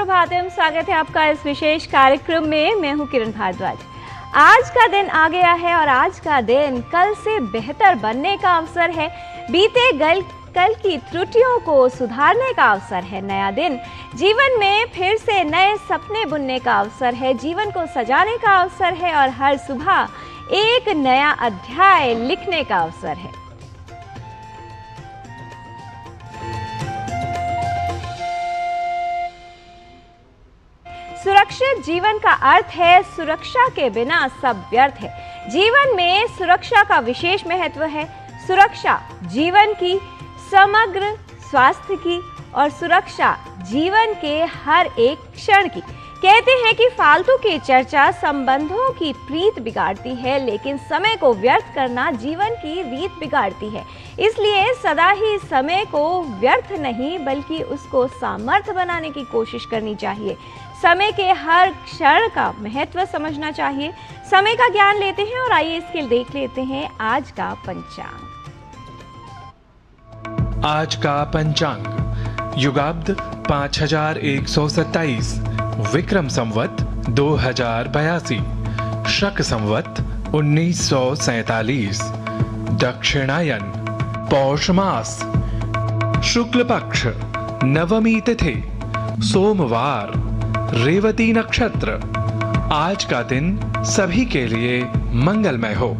सुप्रभातम, स्वागत है आपका इस विशेष कार्यक्रम में। मैं हूं किरण भारद्वाज। आज का दिन आ गया है और आज का दिन कल से बेहतर बनने का अवसर है। बीते कल की त्रुटियों को सुधारने का अवसर है। नया दिन जीवन में फिर से नए सपने बुनने का अवसर है, जीवन को सजाने का अवसर है और हर सुबह एक नया अध्याय लिखने का अवसर है। सुरक्षित जीवन का अर्थ है सुरक्षा के बिना सब व्यर्थ है। जीवन में सुरक्षा का विशेष महत्व है। सुरक्षा जीवन की, समग्र स्वास्थ्य की और सुरक्षा जीवन के हर एक क्षण की। कहते हैं कि फालतू की चर्चा संबंधों की प्रीत बिगाड़ती है, लेकिन समय को व्यर्थ करना जीवन की रीत बिगाड़ती है। इसलिए सदा ही समय को व्यर्थ नहीं बल्कि उसको सामर्थ्य बनाने की कोशिश करनी चाहिए। समय के हर क्षण का महत्व समझना चाहिए। समय का ज्ञान लेते हैं और आइए इसके देख लेते हैं आज का पंचांग। आज का पंचांग युगाब्द 5127, विक्रम संवत 2082, शक संवत 1947, दक्षिणायन, पौष मास, शुक्ल पक्ष, नवमी तिथि, सोमवार, रेवती नक्षत्र। आज का दिन सभी के लिए मंगलमय हो।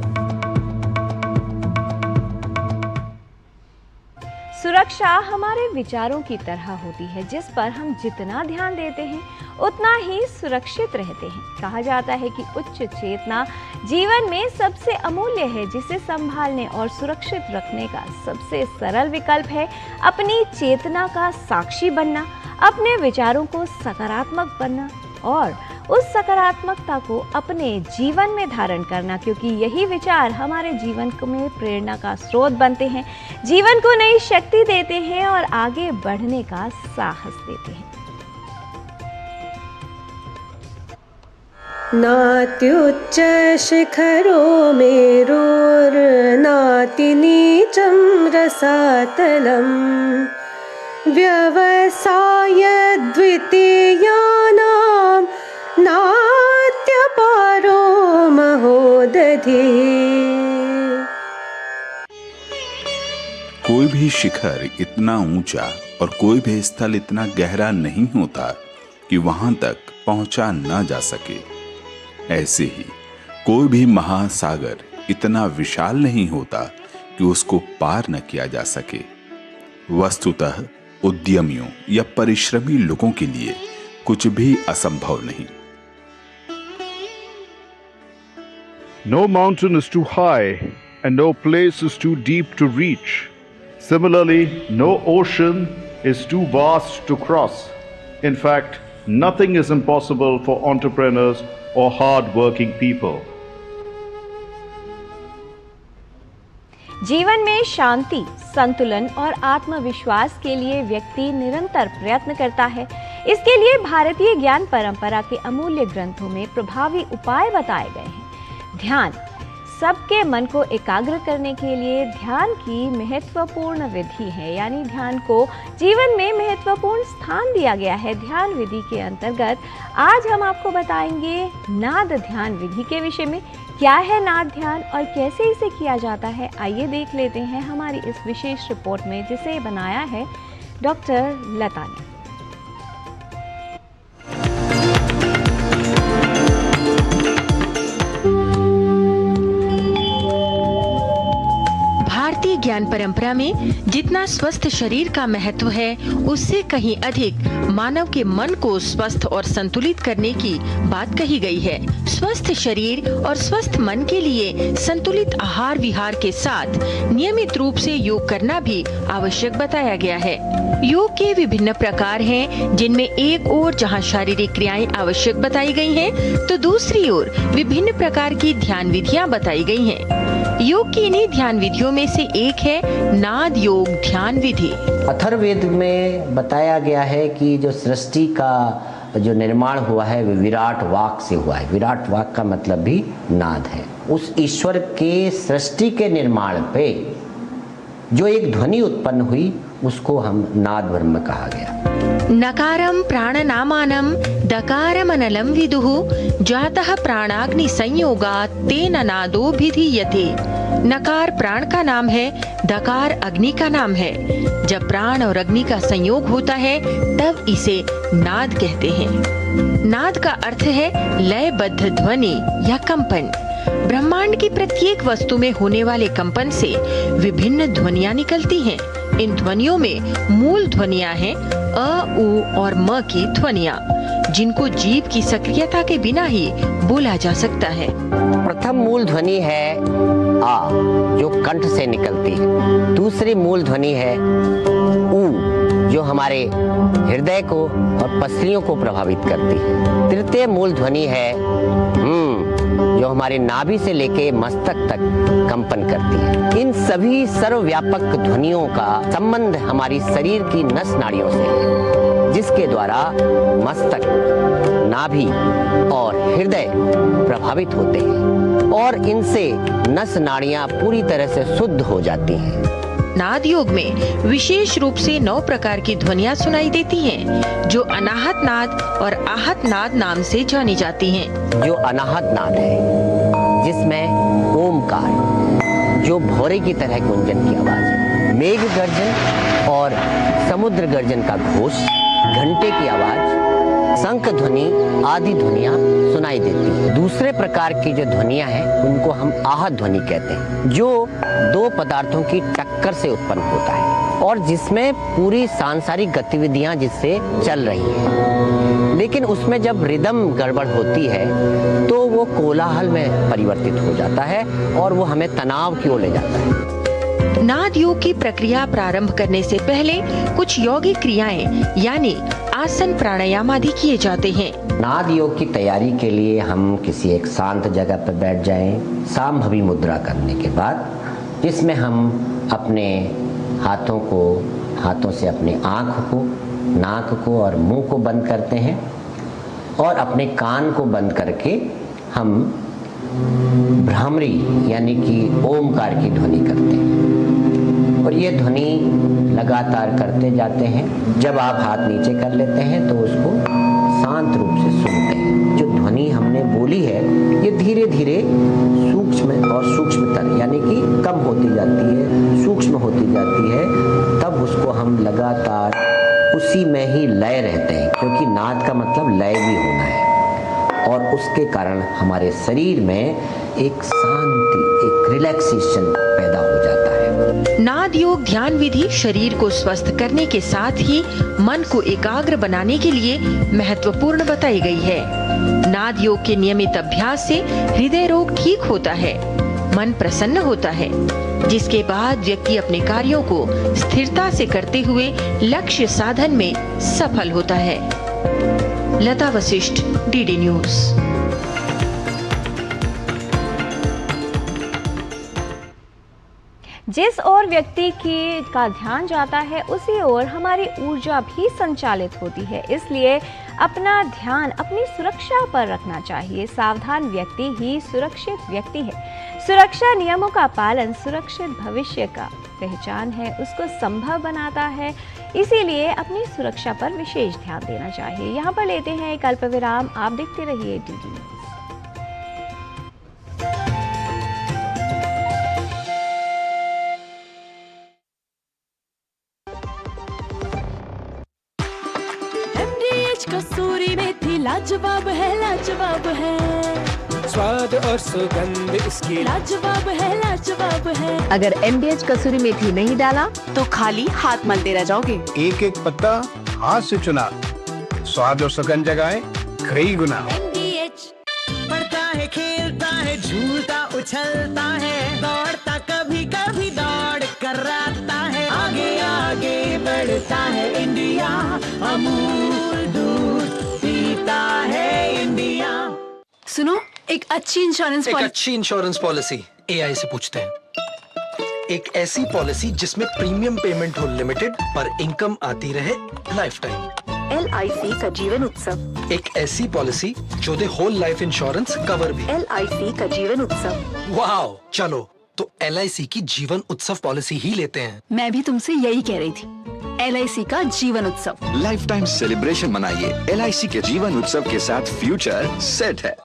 सुरक्षा हमारे विचारों की तरह होती है, जिस पर हम जितना ध्यान देते हैं उतना ही सुरक्षित रहते हैं। कहा जाता है कि उच्च चेतना जीवन में सबसे अमूल्य है, जिसे संभालने और सुरक्षित रखने का सबसे सरल विकल्प है अपनी चेतना का साक्षी बनना, अपने विचारों को सकारात्मक बनना और उस सकारात्मकता को अपने जीवन में धारण करना, क्योंकि यही विचार हमारे जीवन में प्रेरणा का स्रोत बनते हैं, जीवन को नई शक्ति देते हैं और आगे बढ़ने का साहस देते हैं। नात्युच्च शिखरो मेरुर्नाति नीचं रसातलम् व्यवसाय द्वितीयानां नात्यपारो महोदधि। कोई भी शिखर इतना ऊंचा और कोई भी स्थल इतना गहरा नहीं होता कि वहां तक पहुंचा न जा सके। ऐसे ही कोई भी महासागर इतना विशाल नहीं होता कि उसको पार न किया जा सके। वस्तुतः उद्यमियों या परिश्रमी लोगों के लिए कुछ भी असंभव नहीं। No mountain is too high and no place is too deep to reach. Similarly, no ocean is too vast to cross. In fact, nothing is impossible for entrepreneurs or hard-working people. जीवन में शांति, संतुलन और आत्मविश्वास के लिए व्यक्ति निरंतर प्रयत्न करता है। इसके लिए भारतीय ज्ञान परंपरा के अमूल्य ग्रंथों में प्रभावी उपाय बताए गए हैं। ध्यान सबके मन को एकाग्र करने के लिए ध्यान की महत्वपूर्ण विधि है, यानी ध्यान को जीवन में महत्वपूर्ण स्थान दिया गया है। ध्यान विधि के अंतर्गत आज हम आपको बताएंगे नाद ध्यान विधि के विषय में। क्या है नाद ध्यान और कैसे इसे किया जाता है, आइए देख लेते हैं हमारी इस विशेष रिपोर्ट में, जिसे बनाया है डॉक्टर लता ने। भारतीय ज्ञान परंपरा में जितना स्वस्थ शरीर का महत्व है, उससे कहीं अधिक मानव के मन को स्वस्थ और संतुलित करने की बात कही गई है। स्वस्थ शरीर और स्वस्थ मन के लिए संतुलित आहार विहार के साथ नियमित रूप से योग करना भी आवश्यक बताया गया है। योग के विभिन्न प्रकार हैं, जिनमें एक ओर जहां शारीरिक क्रियाएं आवश्यक बताई गई हैं, तो दूसरी ओर विभिन्न प्रकार की ध्यान विधियां बताई गई हैं। योग की इन्हीं ध्यान विधियों में से एक है नाद योग ध्यान विधि। अथर्ववेद में बताया गया है कि जो सृष्टि का जो निर्माण हुआ है वो विराट वाक से हुआ है। विराट वाक का मतलब भी नाद है। उस ईश्वर के सृष्टि के निर्माण पे जो एक ध्वनि उत्पन्न हुई उसको हम नाद ब्रह्म कहा गया। नकारम प्राणनामानम दकारमनलम विदुः जातः प्राणाग्नि संयोगात् तेन नादो भिधीयते। नकार प्राण का नाम है, दकार अग्नि का नाम है। जब प्राण और अग्नि का संयोग होता है तब इसे नाद कहते हैं। नाद का अर्थ है लयबद्ध ध्वनि या कंपन। ब्रह्मांड की प्रत्येक वस्तु में होने वाले कंपन से विभिन्न ध्वनियां निकलती हैं। इन ध्वनियों में मूल ध्वनियां हैं अ, उ और म की ध्वनियां, जिनको जीव की सक्रियता के बिना ही बोला जा सकता है। प्रथम मूल ध्वनि है आ, जो कंठ से निकलती है। दूसरी मूल ध्वनि है उ, जो हमारे हृदय को और पसलियों को प्रभावित करती है। तृतीय मूल ध्वनि है जो हमारे नाभि से लेके मस्तक तक कंपन करती है। इन सभी सर्वव्यापक ध्वनियों का संबंध हमारी शरीर की नस नाड़ियों से है, जिसके द्वारा मस्तक, नाभि और हृदय प्रभावित होते हैं और इनसे नस नाड़ियां पूरी तरह से शुद्ध हो जाती हैं। नाद योग में विशेष रूप से 9 प्रकार की ध्वनियां सुनाई देती हैं, जो अनाहत नाद और आहत नाद नाम से जानी जाती हैं। जो अनाहत नाद है, जिसमें ओमकार, जो भौरे की तरह गुंजन की आवाज है, मेघ गर्जन और समुद्र गर्जन का घोष, घंटे की आवाज, शंख ध्वनि आदि ध्वनियां सुनाई देती हैं। दूसरे प्रकार की जो ध्वनियां हैं उनको हम आहत ध्वनि कहते हैं, जो 2 पदार्थों की टक्कर से उत्पन्न होता है और जिसमें पूरी सांसारिक गतिविधियां जिससे चल रही हैं, लेकिन उसमें जब रिदम गड़बड़ होती है तो वो कोलाहल में परिवर्तित हो जाता है और वो हमें तनाव की ओर ले जाता है। नाद योग की प्रक्रिया प्रारंभ करने से पहले कुछ यौगिक क्रियाएं यानी आसन, प्राणायाम आदि किए जाते हैं। नाद योग की तैयारी के लिए हम किसी एक शांत जगह पर बैठ जाएं, सांभवी मुद्रा करने के बाद, जिसमें हम अपने हाथों से अपने आँख को, नाक को और मुंह को बंद करते हैं और अपने कान को बंद करके हम भ्रामरी यानी कि ओमकार की ध्वनि करते हैं और ये ध्वनि लगातार करते जाते हैं। जब आप हाथ नीचे कर लेते हैं तो उसको शांत रूप से सुनते हैं। जो ध्वनि हमने बोली है ये धीरे धीरे सूक्ष्म और सूक्ष्मतर यानी कि कम होती जाती है, सूक्ष्म होती जाती है। तब उसको हम लगातार उसी में ही लय रहते हैं, क्योंकि नाद का मतलब लय भी होना है और उसके कारण हमारे शरीर में एक शांति, एक रिलैक्सेशन पैदा हो जाता है। नाद योग ध्यान विधि शरीर को स्वस्थ करने के साथ ही मन को एकाग्र बनाने के लिए महत्वपूर्ण बताई गई है। नाद योग के नियमित अभ्यास से हृदय रोग ठीक होता है, मन प्रसन्न होता है, जिसके बाद व्यक्ति अपने कार्यों को स्थिरता से करते हुए लक्ष्य साधन में सफल होता है। लता वशिष्ठ, डीडी न्यूज। जिस ओर व्यक्ति का ध्यान जाता है उसी ओर हमारी ऊर्जा भी संचालित होती है, इसलिए अपना ध्यान अपनी सुरक्षा पर रखना चाहिए। सावधान व्यक्ति ही सुरक्षित व्यक्ति है। सुरक्षा नियमों का पालन सुरक्षित भविष्य का पहचान है, उसको संभव बनाता है। इसीलिए अपनी सुरक्षा पर विशेष ध्यान देना चाहिए। यहाँ पर लेते हैं एक अल्प विराम। आप देखते रहिए डीडी न्यूज। कसूरी मेथी लाजवाब है, लाजवाब है। स्वाद और सुगंध इसकी लाजवाब है, लाजवाब है। अगर MDH कसूरी मेथी नहीं डाला तो खाली हाथ मलते रह जाओगे। एक एक पत्ता हाथ से चुना, स्वाद और सुगंध जगाए कई गुना। MDH पढ़ता है, खेलता है, झूलता उछलता है, दौड़ता कभी कभी दौड़ कराता है, आगे आगे बढ़ता है इंडिया, अमूल दूध पीता है इंडिया। सुनो, एक अच्छी इंश्योरेंस पॉलिसी AI से पूछते हैं। एक ऐसी पॉलिसी जिसमें प्रीमियम पेमेंट हो लिमिटेड पर इनकम आती रहे लाइफ टाइम। LIC का जीवन उत्सव। एक ऐसी पॉलिसी जो दे होल लाइफ इंश्योरेंस कवर भी। LIC का जीवन उत्सव। वाओ, चलो तो LIC की जीवन उत्सव पॉलिसी ही लेते हैं। मैं भी तुमसे यही कह रही थी, LIC का जीवन उत्सव। लाइफ टाइम सेलिब्रेशन मनाइए LIC के जीवन उत्सव के साथ, फ्यूचर सेट है।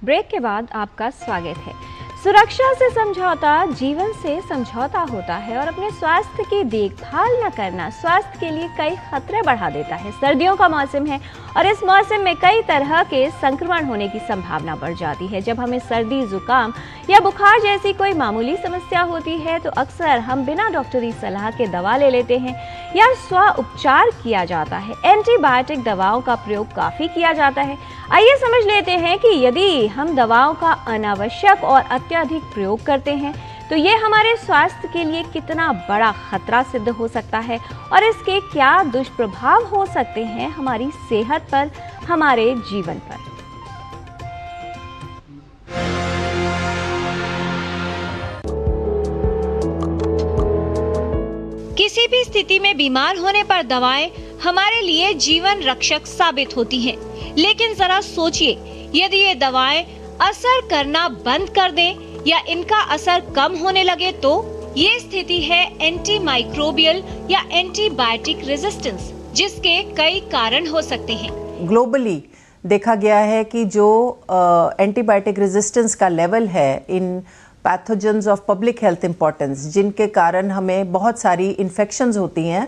ब्रेक के बाद आपका स्वागत है। सुरक्षा से समझौता जीवन से समझौता होता है और अपने स्वास्थ्य की देखभाल न करना स्वास्थ्य के लिए कई खतरे बढ़ा देता है। सर्दियों का मौसम है और इस मौसम में कई तरह के संक्रमण होने की संभावना बढ़ जाती है। जब हमें सर्दी, जुकाम या बुखार जैसी कोई मामूली समस्या होती है तो अक्सर हम बिना डॉक्टरी सलाह के दवा ले लेते हैं या स्व उपचार किया जाता है। एंटीबायोटिक दवाओं का प्रयोग काफ़ी किया जाता है। आइए समझ लेते हैं कि यदि हम दवाओं का अनावश्यक और अत्यधिक प्रयोग करते हैं तो ये हमारे स्वास्थ्य के लिए कितना बड़ा खतरा सिद्ध हो सकता है और इसके क्या दुष्प्रभाव हो सकते हैं हमारी सेहत पर, हमारे जीवन पर। किसी भी स्थिति में बीमार होने पर दवाएं हमारे लिए जीवन रक्षक साबित होती हैं। लेकिन जरा सोचिए, यदि ये दवाएं असर करना बंद कर दें या इनका असर कम होने लगे तो ये स्थिति है एंटीमाइक्रोबियल या एंटीबायोटिक रेजिस्टेंस, जिसके कई कारण हो सकते हैं। ग्लोबली देखा गया है कि जो एंटीबायोटिक रेजिस्टेंस का लेवल है in pathogens of public health importance, जिनके कारण हमें बहुत सारी इन्फेक्शंस होती हैं,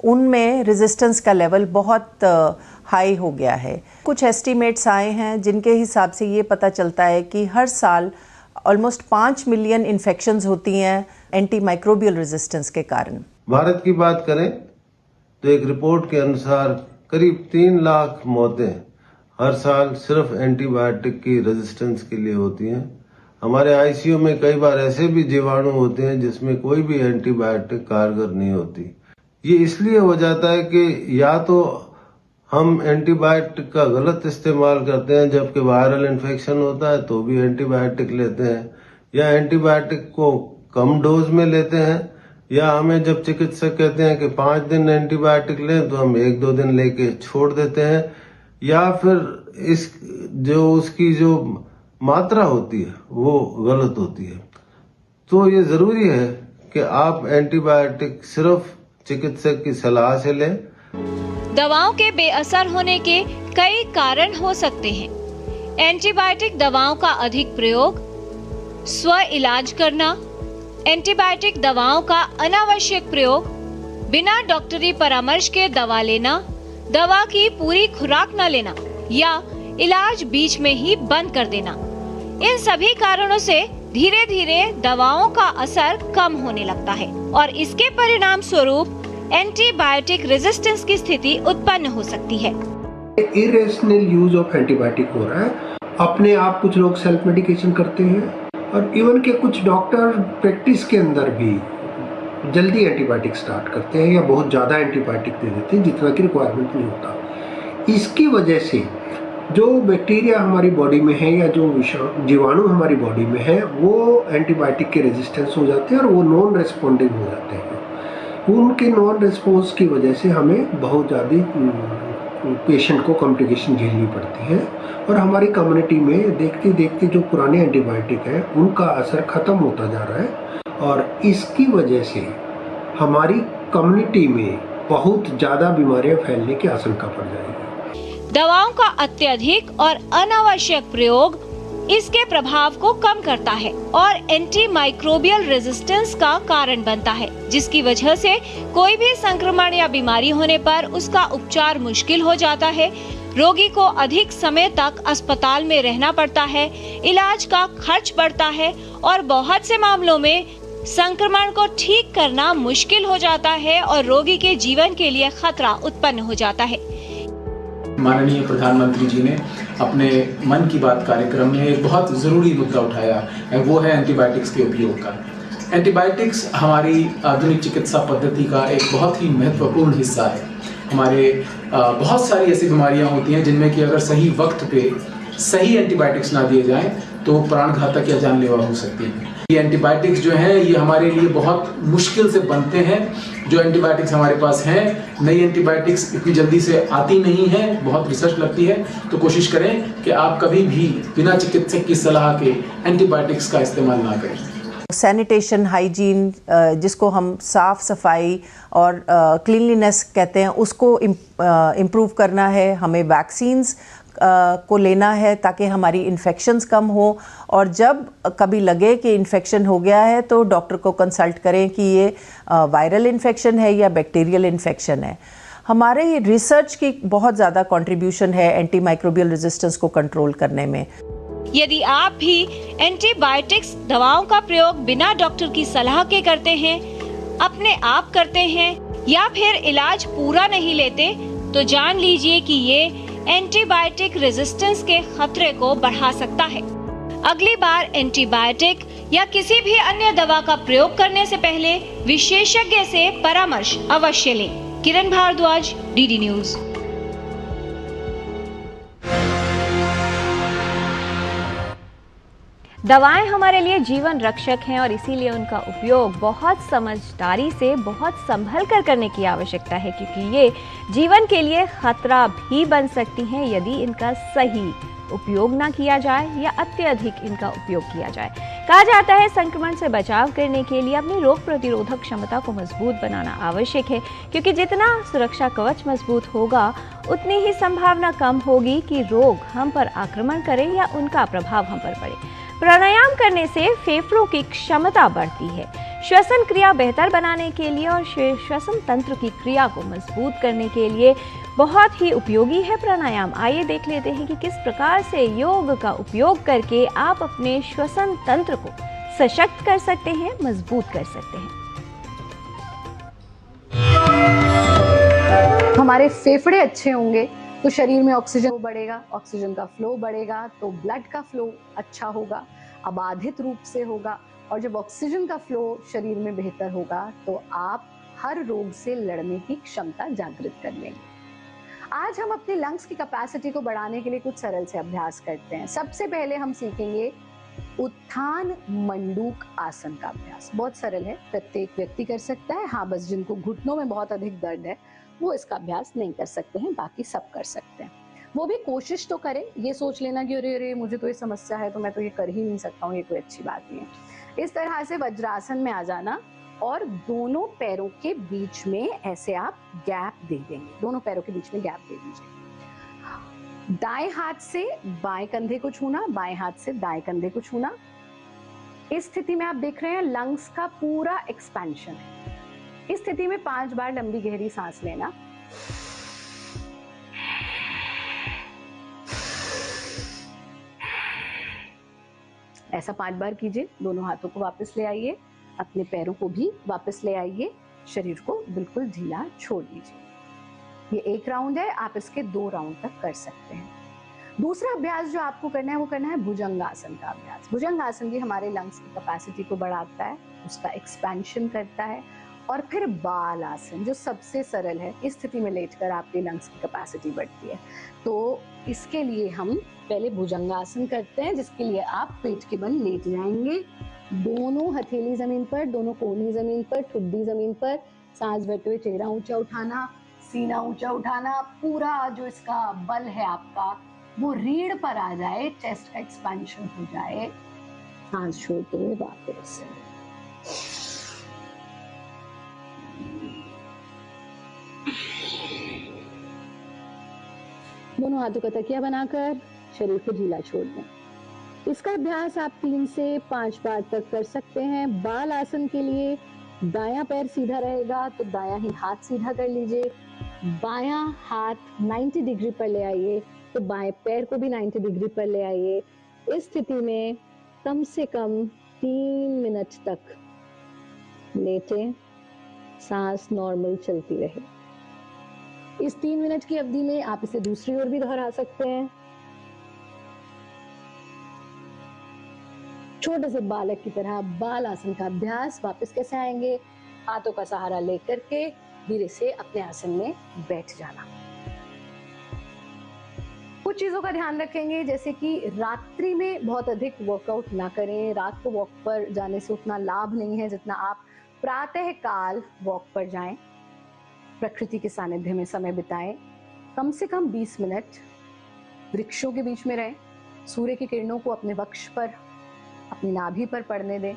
उनमें रेजिस्टेंस का लेवल बहुत हाई हो गया है। कुछ एस्टीमेट्स आए हैं जिनके हिसाब से ये पता चलता है कि हर साल ऑलमोस्ट 5 मिलियन इन्फेक्शंस होती हैं एंटीमाइक्रोबियल रेजिस्टेंस के कारण। भारत की बात करें तो एक रिपोर्ट के अनुसार करीब 3 लाख मौतें हर साल सिर्फ एंटीबायोटिक की रेजिस्टेंस के लिए होती हैं। हमारे आईसीयू में कई बार ऐसे भी जीवाणु होते हैं जिसमें कोई भी एंटीबायोटिक कारगर नहीं होती। ये इसलिए हो जाता है कि या तो हम एंटीबायोटिक का गलत इस्तेमाल करते हैं, जबकि वायरल इन्फेक्शन होता है तो भी एंटीबायोटिक लेते हैं, या एंटीबायोटिक को कम डोज में लेते हैं, या हमें जब चिकित्सक कहते हैं कि 5 दिन एंटीबायोटिक लें तो हम 1-2 दिन लेके छोड़ देते हैं, या फिर उसकी जो मात्रा होती है वो गलत होती है। तो ये जरूरी है कि आप एंटीबायोटिक सिर्फ चिकित्सक की सलाह से लें। दवाओं के बेअसर होने के कई कारण हो सकते हैं। एंटीबायोटिक दवाओं का अधिक प्रयोग, स्व इलाज करना, एंटीबायोटिक दवाओं का अनावश्यक प्रयोग, बिना डॉक्टरी परामर्श के दवा लेना, दवा की पूरी खुराक न लेना या इलाज बीच में ही बंद कर देना। इन सभी कारणों से धीरे धीरे दवाओं का असर कम होने लगता है और इसके परिणाम स्वरूप एंटीबायोटिक रेजिस्टेंस की स्थिति उत्पन्न हो सकती है। इरेशनल यूज ऑफ एंटीबायोटिक हो रहा है। अपने आप कुछ लोग सेल्फ मेडिकेशन करते हैं और इवन के कुछ डॉक्टर प्रैक्टिस के अंदर भी जल्दी एंटीबायोटिक स्टार्ट करते हैं या बहुत ज़्यादा एंटीबायोटिक दे देते हैं जितना की रिक्वायरमेंट नहीं होता। इसकी वजह से जो बैक्टीरिया हमारी बॉडी में है या जो जीवाणु हमारी बॉडी में है वो एंटीबायोटिक के रेजिस्टेंस हो जाते हैं और वो नॉन रेस्पॉन्डिंग हो जाते हैं। उनके नॉन रिस्पॉन्स की वजह से हमें बहुत ज़्यादा पेशेंट को कॉम्प्लिकेशन झेलनी पड़ती है और हमारी कम्युनिटी में देखते देखते जो पुराने एंटीबायोटिक है उनका असर ख़त्म होता जा रहा है और इसकी वजह से हमारी कम्युनिटी में बहुत ज़्यादा बीमारियां फैलने की आशंका पड़ जाएगी। दवाओं का अत्यधिक और अनावश्यक प्रयोग इसके प्रभाव को कम करता है और एंटीमाइक्रोबियल रेजिस्टेंस का कारण बनता है, जिसकी वजह से कोई भी संक्रमण या बीमारी होने पर उसका उपचार मुश्किल हो जाता है। रोगी को अधिक समय तक अस्पताल में रहना पड़ता है, इलाज का खर्च बढ़ता है और बहुत से मामलों में संक्रमण को ठीक करना मुश्किल हो जाता है और रोगी के जीवन के लिए खतरा उत्पन्न हो जाता है। माननीय प्रधानमंत्री जी ने अपने मन की बात कार्यक्रम में एक बहुत ज़रूरी मुद्दा उठाया है, वो है एंटीबायोटिक्स के उपयोग का। एंटीबायोटिक्स हमारी आधुनिक चिकित्सा पद्धति का एक बहुत ही महत्वपूर्ण हिस्सा है। हमारे बहुत सारी ऐसी बीमारियां होती हैं जिनमें कि अगर सही वक्त पे सही एंटीबायोटिक्स ना दिए जाएं तो प्राणघातक या जानलेवा हो सकती हैं। ये एंटीबायोटिक्स जो हैं ये हमारे लिए बहुत मुश्किल से बनते हैं। जो एंटीबायोटिक्स हमारे पास हैं, नई एंटीबायोटिक्स इतनी जल्दी से आती नहीं है, बहुत रिसर्च लगती है। तो कोशिश करें कि आप कभी भी बिना चिकित्सक की सलाह के एंटीबायोटिक्स का इस्तेमाल ना करें। सैनिटेशन, हाइजीन, जिसको हम साफ़ सफाई और क्लीनलीनेस कहते हैं, उसको इम्प्रूव करना है। हमें वैक्सीन्स को लेना है ताकि हमारी इन्फेक्शंस कम हो, और जब कभी लगे कि इन्फेक्शन हो गया है तो डॉक्टर को कंसल्ट करें कि ये वायरल इन्फेक्शन है या बैक्टीरियल इन्फेक्शन है। हमारे रिसर्च की बहुत ज़्यादा कंट्रीब्यूशन है एंटी माइक्रोबियल रेजिस्टेंस को कंट्रोल करने में। यदि आप भी एंटीबायोटिक्स दवाओं का प्रयोग बिना डॉक्टर की सलाह के करते हैं, अपने आप करते हैं या फिर इलाज पूरा नहीं लेते, तो जान लीजिए कि ये एंटीबायोटिक रेजिस्टेंस के खतरे को बढ़ा सकता है। अगली बार एंटीबायोटिक या किसी भी अन्य दवा का प्रयोग करने से पहले विशेषज्ञ से परामर्श अवश्य लें। किरण भारद्वाज, डीडी न्यूज। दवाएं हमारे लिए जीवन रक्षक हैं और इसीलिए उनका उपयोग बहुत समझदारी से, बहुत संभल कर करने की आवश्यकता है, क्योंकि ये जीवन के लिए खतरा भी बन सकती हैं यदि इनका सही उपयोग ना किया जाए या अत्यधिक इनका उपयोग किया जाए। कहा जाता है संक्रमण से बचाव करने के लिए अपनी रोग प्रतिरोधक क्षमता को मजबूत बनाना आवश्यक है, क्योंकि जितना सुरक्षा कवच मजबूत होगा उतनी ही संभावना कम होगी कि रोग हम पर आक्रमण करें या उनका प्रभाव हम पर पड़े। प्राणायाम करने से फेफड़ों की क्षमता बढ़ती है। श्वसन क्रिया बेहतर बनाने के लिए और श्वसन तंत्र की क्रिया को मजबूत करने के लिए बहुत ही उपयोगी है प्राणायाम। आइए देख लेते हैं कि किस प्रकार से योग का उपयोग करके आप अपने श्वसन तंत्र को सशक्त कर सकते हैं, मजबूत कर सकते हैं। हमारे फेफड़े अच्छे होंगे तो शरीर में ऑक्सीजन बढ़ेगा, ऑक्सीजन का फ्लो बढ़ेगा तो ब्लड का फ्लो अच्छा होगा, अबाधित रूप से होगा, और जब ऑक्सीजन का फ्लो शरीर में बेहतर होगा तो आप हर रोग से लड़ने की क्षमता जागृत कर लेंगे। आज हम अपने लंग्स की कैपेसिटी को बढ़ाने के लिए कुछ सरल से अभ्यास करते हैं। सबसे पहले हम सीखेंगे उत्थान मंडूक आसन का अभ्यास। बहुत सरल है, प्रत्येक व्यक्ति कर सकता है। हाँ, बस जिनको घुटनों में बहुत अधिक दर्द है वो इसका अभ्यास नहीं कर सकते हैं, बाकी सब कर सकते हैं। वो भी कोशिश तो करें, ये सोच लेना कि अरे अरे मुझे तो ये समस्या है तो मैं तो ये कर ही नहीं सकता हूँ, ये कोई अच्छी बात नहीं है। इस तरह से वज्रासन में आ जाना और दोनों पैरों के बीच में ऐसे आप गैप दे देंगे, दोनों पैरों के बीच में गैप दे दीजिए। दाएं हाथ से बाएं कंधे को छूना, बाएं हाथ से दाएं कंधे को छूना। इस स्थिति में आप देख रहे हैं लंग्स का पूरा एक्सपेंशन है। इस स्थिति में 5 बार लंबी गहरी सांस लेना। ऐसा 5 बार कीजिए। दोनों हाथों को वापस ले आइए, अपने पैरों को भी वापस ले आइए, शरीर को बिल्कुल ढीला छोड़ दीजिए। ये एक राउंड है, आप इसके 2 राउंड तक कर सकते हैं। दूसरा अभ्यास जो आपको करना है वो करना है भुजंगासन का अभ्यास। भुजंगासन भी हमारे लंग्स की कैपेसिटी को बढ़ाता है, उसका एक्सपेंशन करता है। और फिर बाल आसन जो सबसे सरल है, इस स्थिति में लेटकर आपके लंग्स की कैपेसिटी बढ़ती है। तो इसके लिए हम पहले भुजंगासन करते हैं, जिसके लिए आप पेट के बल लेट जाएंगे, दोनों हथेली जमीन पर, दोनों कोहनी जमीन पर, ठुड्डी जमीन पर, सांस भरते हुए चेहरा ऊंचा उठाना, सीना ऊंचा उठाना, पूरा जो इसका बल है आपका वो रीढ़ पर आ जाए, चेस्ट का एक्सपेंशन हो जाए। सांस छोड़ते हुए वापस दोनों हाथों का तकिया बनाकर शरीर को ढीला छोड़ दें। इसका अभ्यास आप 3 से 5 बार तक कर सकते हैं। बाल आसन के लिए दायां पैर सीधा रहेगा तो दायां ही हाथ सीधा कर लीजिए, बायां हाथ 90 डिग्री पर ले आइए तो बाएं पैर को भी 90 डिग्री पर ले आइए। इस स्थिति में कम से कम 3 मिनट तक लेटें, सांस नॉर्मल चलती रहे। इस 3 मिनट की अवधि में आप इसे दूसरी ओर भी दोहरा सकते हैं। छोटे से बालक की तरह बाल आसन का अभ्यास। वापस कैसे आएंगे? हाथों का सहारा लेकर के धीरे से अपने आसन में बैठ जाना। कुछ चीजों का ध्यान रखेंगे, जैसे कि रात्रि में बहुत अधिक वर्कआउट ना करें। रात को वॉक पर जाने से उतना लाभ नहीं है जितना आप प्रातः काल वॉक पर जाएं, प्रकृति के सानिध्य में समय बिताएं। कम से कम 20 मिनट वृक्षों के बीच में रहें, सूर्य की किरणों को अपने वक्ष पर, अपनी नाभि पर पड़ने दें,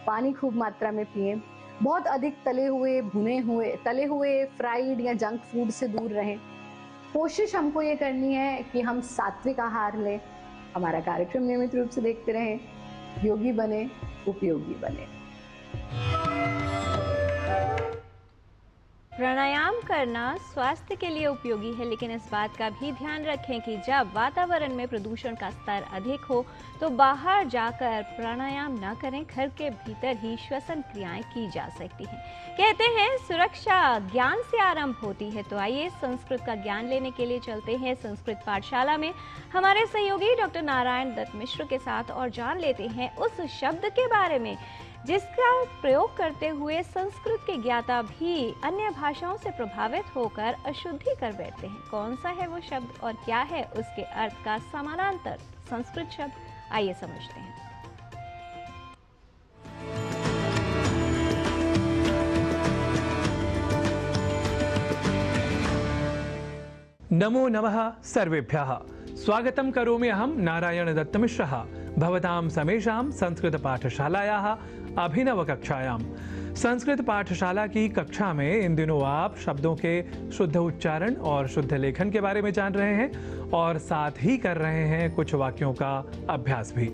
पानी खूब मात्रा में पिएं, बहुत अधिक तले हुए फ्राइड या जंक फूड से दूर रहें। कोशिश हमको ये करनी है कि हम सात्विक आहार लें, हमारा कार्यक्रम नियमित रूप से देखते रहें, योगी बने, उपयोगी बने। प्राणायाम करना स्वास्थ्य के लिए उपयोगी है, लेकिन इस बात का भी ध्यान रखें कि जब वातावरण में प्रदूषण का स्तर अधिक हो तो बाहर जाकर प्राणायाम न करें, घर के भीतर ही श्वसन क्रियाएं की जा सकती हैं। कहते हैं सुरक्षा ज्ञान से आरंभ होती है, तो आइए संस्कृत का ज्ञान लेने के लिए चलते हैं संस्कृत पाठशाला में हमारे सहयोगी डॉक्टर नारायण दत्त मिश्र के साथ और जान लेते हैं उस शब्द के बारे में जिसका प्रयोग करते हुए संस्कृत के ज्ञाता भी अन्य भाषाओं से प्रभावित होकर अशुद्धि कर बैठते हैं। कौन सा है वो शब्द और क्या है उसके अर्थ का समानांतर संस्कृत शब्द, आइए समझते हैं। नमो नमः सर्वेभ्यः। स्वागतं करोमि अहं नारायण दत्तमिश्रः भवतां समेषां संस्कृत पाठशालायाः अभिनव कक्षायां। संस्कृत पाठशाला की कक्षा में इन दिनों आप शब्दों के शुद्ध उच्चारण और शुद्ध लेखन के बारे में जान रहे हैं और साथ ही कर रहे हैं कुछ वाक्यों का अभ्यास भी।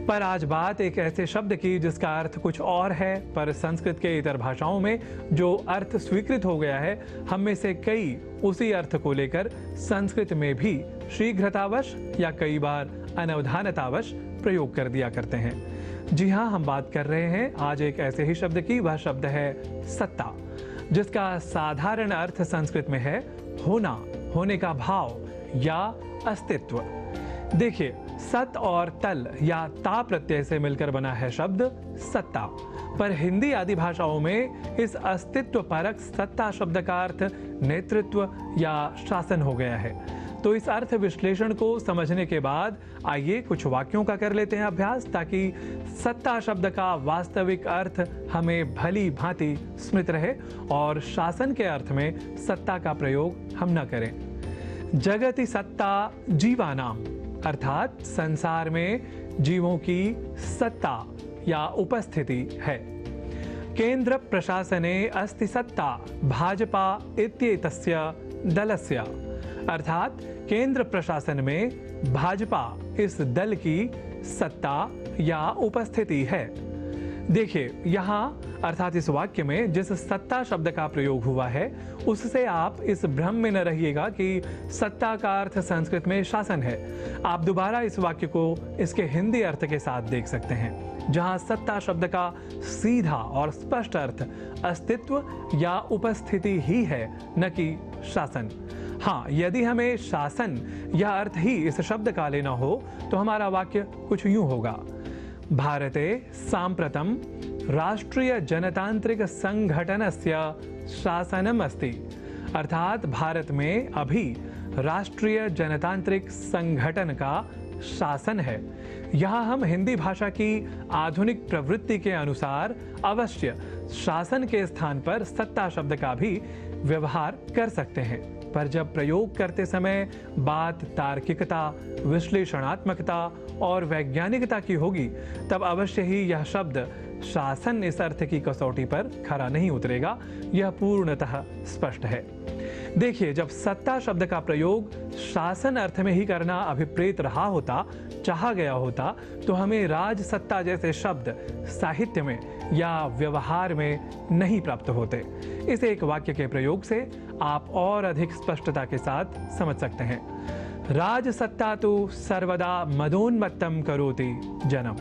पर आज बात एक ऐसे शब्द की जिसका अर्थ कुछ और है, पर संस्कृत के इतर भाषाओं में जो अर्थ स्वीकृत हो गया है, हम में से कई उसी अर्थ को लेकर संस्कृत में भी शीघ्रतावश या कई बार अनवधानतावश प्रयोग कर दिया करते हैं। जी हाँ, हम बात कर रहे हैं आज एक ऐसे ही शब्द की। वह शब्द है सत्ता, जिसका साधारण अर्थ संस्कृत में है होना, होने का भाव या अस्तित्व। देखिए, सत और तल या ता प्रत्यय से मिलकर बना है शब्द सत्ता, पर हिंदी आदि भाषाओं में इस अस्तित्व परक सत्ता शब्द का अर्थ नेतृत्व या शासन हो गया है। तो इस अर्थ विश्लेषण को समझने के बाद आइए कुछ वाक्यों का कर लेते हैं अभ्यास, ताकि सत्ता शब्द का वास्तविक अर्थ हमें भली भांति स्मृत रहे और शासन के अर्थ में सत्ता का प्रयोग हम न करें। जगति सत्ता जीवानाम, अर्थात संसार में जीवों की सत्ता या उपस्थिति है। केंद्र प्रशासने अस्ति सत्ता भाजपा इत्येतस्य दलस्य, अर्थात केंद्र प्रशासन में भाजपा इस दल की सत्ता या उपस्थिति है। देखिए, यहाँ अर्थात इस वाक्य में जिस सत्ता शब्द का प्रयोग हुआ है उससे आप इस भ्रम में न रहिएगा कि सत्ता का अर्थ संस्कृत में शासन है। आप दोबारा इस वाक्य को इसके हिंदी अर्थ के साथ देख सकते हैं, जहाँ सत्ता शब्द का सीधा और स्पष्ट अर्थ अस्तित्व या उपस्थिति ही है, न कि शासन। हाँ, यदि हमें शासन या अर्थ ही इस शब्द का लेना हो तो हमारा वाक्य कुछ यूं होगा। भारते साम्प्रतं राष्ट्रीय जनतांत्रिक संघटनस्य शासनम अस्ति, अर्थात भारत में अभी राष्ट्रीय जनतांत्रिक संगठन का शासन है। यहाँ हम हिंदी भाषा की आधुनिक प्रवृत्ति के अनुसार अवश्य शासन के स्थान पर सत्ता शब्द का भी व्यवहार कर सकते हैं, पर जब प्रयोग करते समय बात तार्किकता, विश्लेषणात्मकता और वैज्ञानिकता की होगी, तब अवश्य ही यह शब्द शासन इस अर्थ की कसौटी पर खरा नहीं उतरेगा। यह पूर्णतः स्पष्ट है। देखिए, जब सत्ता शब्द का प्रयोग शासन अर्थ में ही करना अभिप्रेत रहा होता, चाहा गया होता, तो हमें राज सत्ता जैसे शब्द साहित्य में या व्यवहार में नहीं प्राप्त होते। इस एक वाक्य के प्रयोग से आप और अधिक स्पष्टता के साथ समझ सकते हैं। राज सत्ता तो सर्वदा मदोन्मत्तम करोति जनम,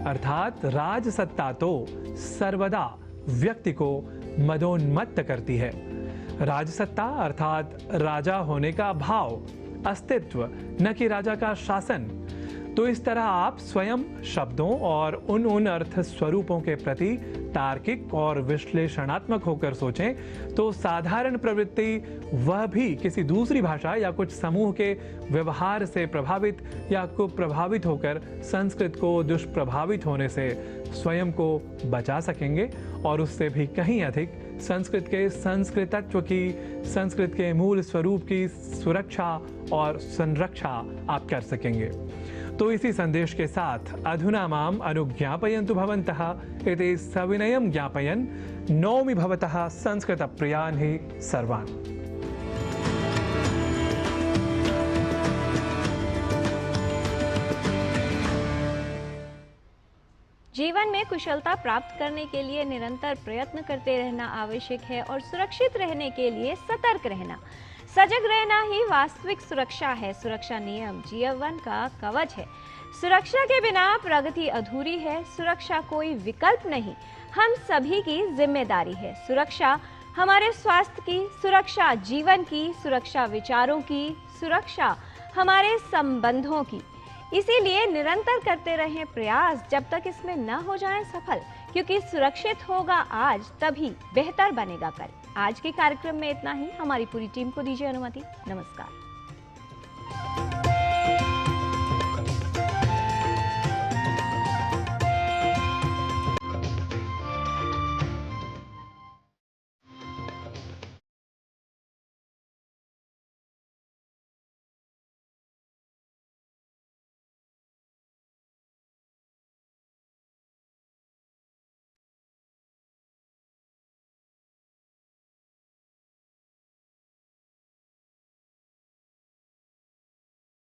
अर्थात राज सत्ता तो सर्वदा व्यक्ति को मदोन्मत्त करती है। राजसत्ता अर्थात राजा होने का भाव, अस्तित्व, न कि राजा का शासन। तो इस तरह आप स्वयं शब्दों और उन अर्थ स्वरूपों के प्रति तार्किक और विश्लेषणात्मक होकर सोचें तो साधारण प्रवृत्ति वह भी किसी दूसरी भाषा या कुछ समूह के व्यवहार से प्रभावित या कुप्रभावित होकर संस्कृत को दुष्प्रभावित होने से स्वयं को बचा सकेंगे और उससे भी कहीं अधिक संस्कृत के संस्कृतत्व की, संस्कृत के मूल स्वरूप की सुरक्षा और संरक्षा आप कर सकेंगे। तो इसी संदेश के साथ अधुना माम अनुज्ञापयन्तु भवन्तः इति सविनयं ज्ञापयन् नौमि भवतः संस्कृत प्रियान् हि सर्वान्। जीवन में कुशलता प्राप्त करने के लिए निरंतर प्रयत्न करते रहना आवश्यक है और सुरक्षित रहने के लिए सतर्क रहना, सजग रहना ही वास्तविक सुरक्षा है। सुरक्षा नियम जीवन का कवच है। सुरक्षा के बिना प्रगति अधूरी है। सुरक्षा कोई विकल्प नहीं, हम सभी की जिम्मेदारी है। सुरक्षा हमारे स्वास्थ्य की, सुरक्षा जीवन की, सुरक्षा विचारों की, सुरक्षा हमारे संबंधों की। इसीलिए निरंतर करते रहें प्रयास जब तक इसमें न हो जाएं सफल, क्योंकि सुरक्षित होगा आज तभी बेहतर बनेगा कल। आज के कार्यक्रम में इतना ही। हमारी पूरी टीम को दीजिए अनुमति। नमस्कार।